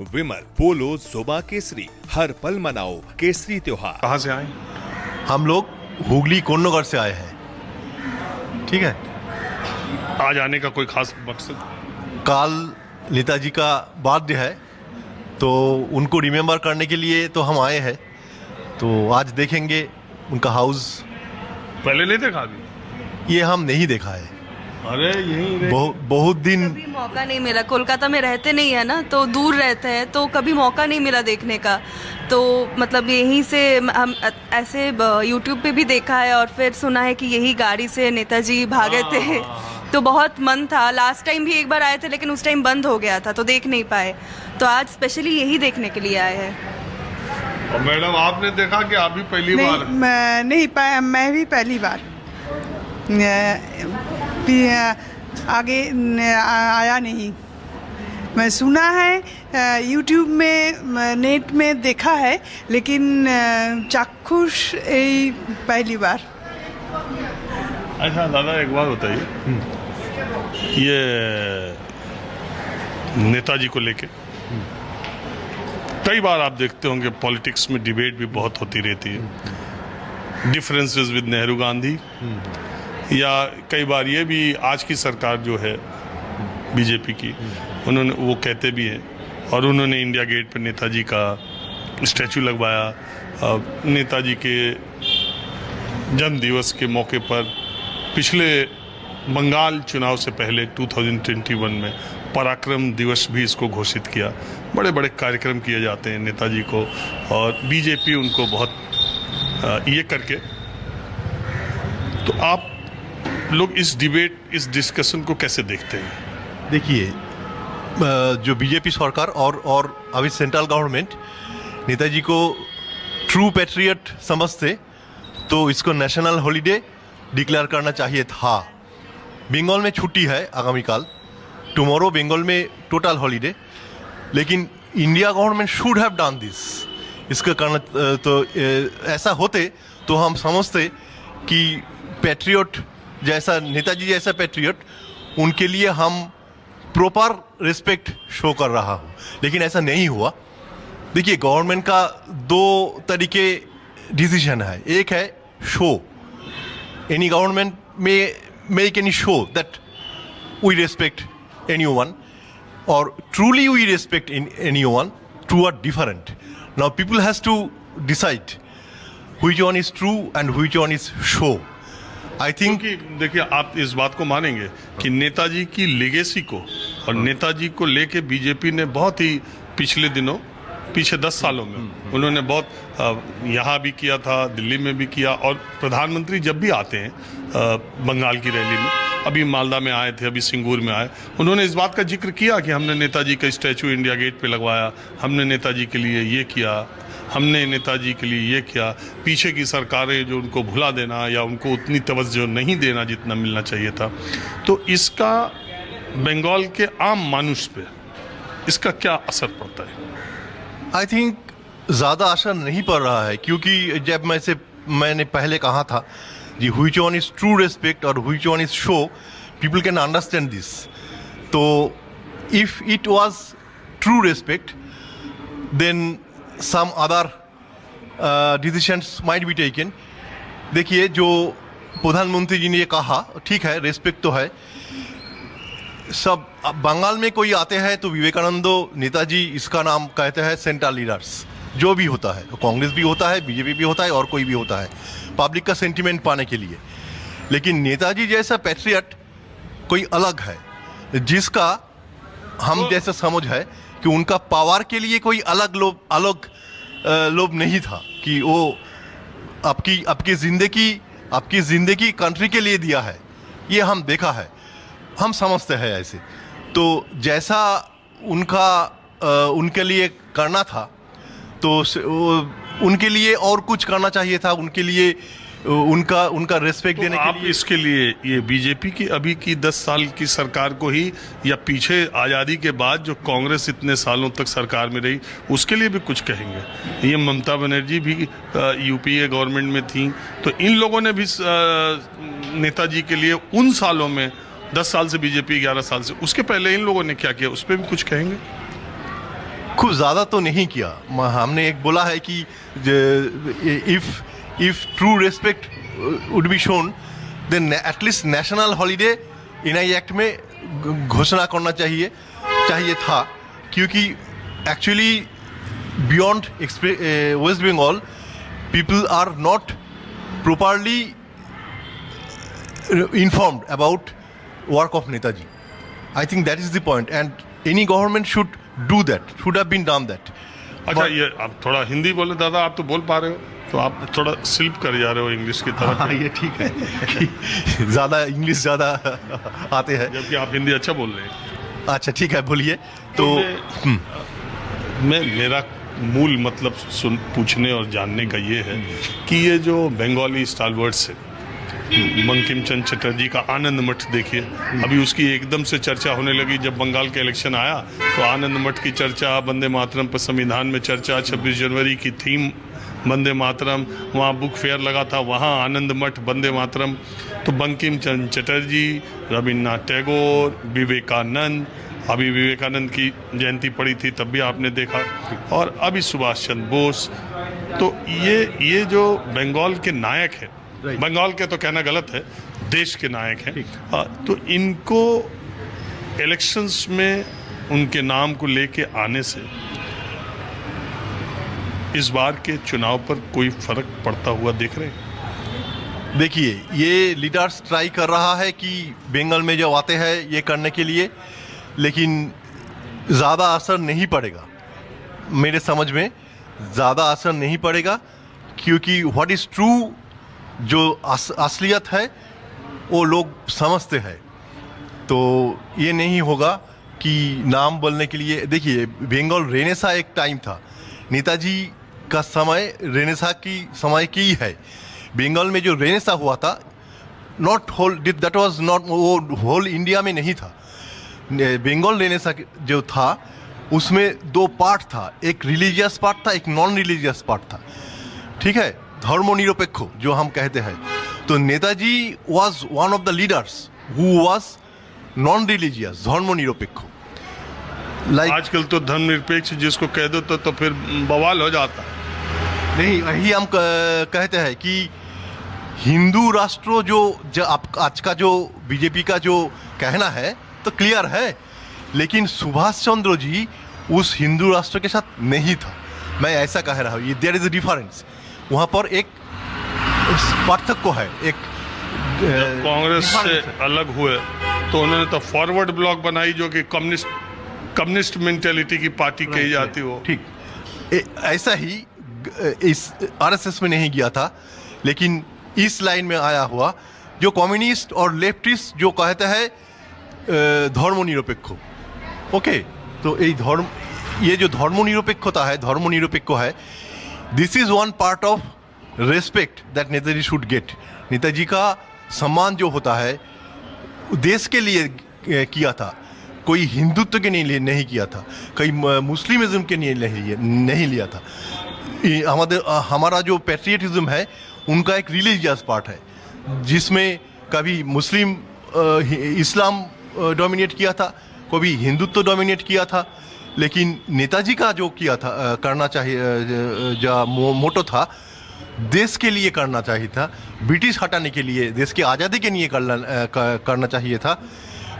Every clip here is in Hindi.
विमल, पोलो, जोबा केसरी, हर पल मनाओ केसरी त्योहार। कहाँ से आए? हम लोग हुगली कोन्नगर से आए हैं। ठीक है, आज आने का कोई खास मकसद? काल नेताजी का बर्थडे है तो उनको रिमेम्बर करने के लिए तो हम आए हैं। तो आज देखेंगे उनका हाउस। पहले नहीं देखा अभी? ये हम नहीं देखा है। अरे यही बहुत दिन कभी मौका नहीं मिला। कोलकाता में रहते नहीं है ना, तो दूर रहते हैं, तो कभी मौका नहीं मिला देखने का। तो मतलब यहीं से हम ऐसे यूट्यूब पे भी देखा है और फिर सुना है कि यही गाड़ी से नेताजी भागे थे। तो बहुत मन था। लास्ट टाइम भी एक बार आए थे लेकिन उस टाइम बंद हो गया था तो देख नहीं पाए। तो आज स्पेशली यही देखने के लिए आए हैं। और मैडम आपने देखा कि आप भी पहली बार? मैं नहीं पाया, मैं भी पहली बार आगे आया नहीं। मैं सुना है यूट्यूब में, नेट में देखा है, लेकिन चाक्षुष यही पहली बार। अच्छा दादा, एक बात बताइए, ये नेताजी को लेके कई बार आप देखते होंगे पॉलिटिक्स में डिबेट भी बहुत होती रहती है, डिफरेंसेस विद नेहरू गांधी, या कई बार ये भी आज की सरकार जो है बीजेपी की, उन्होंने वो कहते भी हैं और उन्होंने इंडिया गेट पर नेताजी का स्टैचू लगवाया। नेताजी के जन्म दिवस के मौके पर पिछले बंगाल चुनाव से पहले 2021 में पराक्रम दिवस भी इसको घोषित किया। बड़े बड़े कार्यक्रम किए जाते हैं नेताजी को और बीजेपी उनको बहुत ये करके। तो आप लोग इस डिबेट, इस डिस्कशन को कैसे देखते हैं? देखिए, जो बीजेपी सरकार और अभी सेंट्रल गवर्नमेंट नेताजी को ट्रू पैट्रियट समझते तो इसको नेशनल हॉलिडे डिक्लेयर करना चाहिए था। बंगाल में छुट्टी है आगामीकाल, टुमारो बंगाल में टोटल हॉलिडे, लेकिन India government should have done this. इसका करना तो ऐसा होते तो हम समझते कि पैट्रियट जैसा, नेताजी जैसा पैट्रियट, उनके लिए हम प्रॉपर रिस्पेक्ट शो कर रहा हूँ, लेकिन ऐसा नहीं हुआ। देखिए, गवर्नमेंट का दो तरीके डिसीजन है। एक है शो, एनी गवर्नमेंट में make any show that we respect anyone or truly we respect in anyone. Two are different. Now people has to decide which one is true and which one is show. I think देखिए, आप इस बात को मानेंगे कि नेताजी की लेगेसी को और नेताजी को लेके बीजेपी ने बहुत ही पिछले दिनों, पीछे 10 सालों में उन्होंने बहुत यहाँ भी किया था, दिल्ली में भी किया, और प्रधानमंत्री जब भी आते हैं बंगाल की रैली में, अभी मालदा में आए थे, अभी सिंगूर में आए, उन्होंने इस बात का जिक्र किया कि हमने नेताजी का स्टैचू इंडिया गेट पे लगवाया, हमने नेताजी के लिए ये किया, हमने नेताजी के लिए ये किया। पीछे की सरकारें जो उनको भुला देना या उनको उतनी तवज्जो नहीं देना जितना मिलना चाहिए था। तो इसका बंगाल के आम मानुष पे इसका क्या असर पड़ता है? आई थिंक ज़्यादा असर नहीं पड़ रहा है, क्योंकि जब मैंने पहले कहा था जी which one is true respect और which one is show, people can understand this. तो if it was true respect, then some other decisions might be taken. देखिए, जो प्रधानमंत्री जी ने ये कहा, ठीक है, रेस्पेक्ट तो है सब। बंगाल में कोई आते हैं तो विवेकानंद, नेताजी, इसका नाम कहते हैं सेंट्रल लीडर्स। जो भी होता है, कांग्रेस भी होता है, बीजेपी भी होता है और कोई भी होता है, पब्लिक का सेंटिमेंट पाने के लिए। लेकिन नेताजी जैसा पैट्रियट कोई अलग है, जिसका हम जैसा समझ है कि उनका पावर के लिए कोई अलग लोभ नहीं था कि वो आपकी जिंदगी कंट्री के लिए दिया है। ये हम देखा है, हम समझते हैं ऐसे। तो जैसा उनके लिए करना था तो उनके लिए और कुछ करना चाहिए था, उनके लिए उनका रेस्पेक्ट देने के लिए। इसके लिए ये बीजेपी की अभी की 10 साल की सरकार को ही, या पीछे आज़ादी के बाद जो कांग्रेस इतने सालों तक सरकार में रही, उसके लिए भी कुछ कहेंगे? ये ममता बनर्जी भी यूपीए गवर्नमेंट में थी, तो इन लोगों ने भी नेताजी के लिए उन सालों में, 10 साल से बीजेपी, 11 साल से, उसके पहले इन लोगों ने क्या किया, उस पर भी कुछ कहेंगे? खूब ज़्यादा तो नहीं किया। हमने एक बोला है कि if true respect would be shown then at least national holiday NI act में घोषणा करना चाहिए था, क्योंकि actually beyond West Bengal people are not properly informed about work of Netaji. I think that is the point, and any government should do that, should have been done that. अच्छा, ये आप थोड़ा हिंदी बोले दादा, आप तो बोल पा रहे हो, तो आप थोड़ा स्लिप कर जा रहे हो इंग्लिश की तरफ। हाँ, ये ठीक है कि ज़्यादा इंग्लिश ज़्यादा आते हैं, जबकि आप हिंदी अच्छा बोल रहे हैं। अच्छा ठीक है, बोलिए। तो मेरा मूल मतलब पूछने और जानने का ये है कि ये जो बंगाली स्टालवर्ड्स है, बंकिम चंद्र चटर्जी का आनंद मठ देखिए, अभी उसकी एकदम से चर्चा होने लगी जब बंगाल के इलेक्शन आया, तो आनंद मठ की चर्चा, वंदे मातरम पर संविधान में चर्चा, 26 जनवरी की थीम वंदे मातरम, वहाँ बुक फेयर लगा था, वहाँ आनंद मठ वंदे मातरम। तो बंकिम चंद्र चटर्जी, रविन्द्रनाथ टैगोर, विवेकानंद, अभी विवेकानंद की जयंती पड़ी थी तब भी आपने देखा, और अभी सुभाष चंद्र बोस। तो ये जो बंगाल के नायक हैं, बंगाल के तो कहना गलत है, देश के नायक हैं, तो इनको इलेक्शंस में उनके नाम को लेके आने से इस बार के चुनाव पर कोई फर्क पड़ता हुआ देख रहे हैं? देखिए, ये लीडर्स ट्राई कर रहा है कि बंगाल में जो आते हैं ये करने के लिए, लेकिन ज़्यादा असर नहीं पड़ेगा मेरे समझ में, ज़्यादा असर नहीं पड़ेगा, क्योंकि व्हाट इज़ ट्रू, जो असलियत है वो लोग समझते हैं। तो ये नहीं होगा कि नाम बोलने के लिए। देखिए, बंगाल रेनेसा एक टाइम था, नेताजी का समय रेनेसा की समय की है। बंगाल में जो रेनेसा हुआ था, not whole, that was not, वो होल इंडिया में नहीं था। बंगाल रेनेसा जो था उसमें दो पार्ट था, एक रिलीजियस पार्ट था, एक नॉन रिलीजियस पार्ट था, ठीक है, धर्मनिरपेक्ष जो हम कहते हैं। तो Netaji was one of the leaders who was non religious, धर्मनिरपेक्ष। आजकल तो धर्मनिरपेक्ष जिसको कह दो तो फिर बवाल हो जाता है। नहीं, यही हम कहते हैं कि हिंदू राष्ट्र जो आज का जो बीजेपी का जो कहना है तो क्लियर है, लेकिन सुभाष चंद्र जी उस हिंदू राष्ट्र के साथ नहीं था, मैं ऐसा कह रहा हूँ। देयर इज अ डिफरेंस, वहाँ पर एक पार्थक्य है। एक कांग्रेस से अलग हुए तो उन्होंने तो फॉरवर्ड ब्लॉक बनाई जो कि कम्युनिस्ट मेंटेलिटी की पार्टी कही जाती हो। ठीक, ऐसा ही इस आरएसएस में नहीं गया था, लेकिन इस लाइन में आया हुआ जो कम्युनिस्ट और लेफ्टिस्ट जो कहते हैं धर्मनिरपेक्ष। ओके, तो ये जो धर्मनिरपेक्षता है, धर्मनिरपेक्ष है, this is one part of respect that Netaji should get. Netaji का सम्मान जो होता है देश के लिए किया था, कोई हिंदुत्व के लिए नहीं किया था, कोई मुस्लिमिज्म के लिए नहीं लिया था। हमारा जो पैट्रियटिज्म है उनका एक रिलीजियस पार्ट है, जिसमें कभी मुस्लिम इस्लाम डोमिनेट किया था, कभी हिंदुत्व डोमिनेट किया था, लेकिन नेताजी का जो किया था, करना चाहिए, जो मोटो था, देश के लिए करना चाहिए था, ब्रिटिश हटाने के लिए, देश की आज़ादी के लिए करना चाहिए था।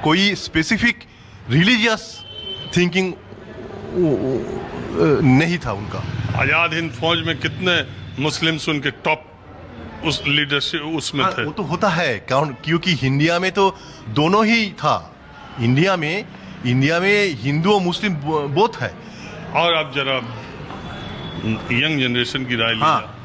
कोई स्पेसिफिक रिलीजियस थिंकिंग नहीं था उनका। आज़ाद हिंद फौज में कितने मुस्लिम्स उनके टॉप उस लीडरशिप उसमें थे? वो तो होता है, क्योंकि इंडिया में तो दोनों ही था। इंडिया में हिंदू और मुस्लिम बोथ है। और आप जरा यंग जनरेशन की राय लीजिए। हाँ,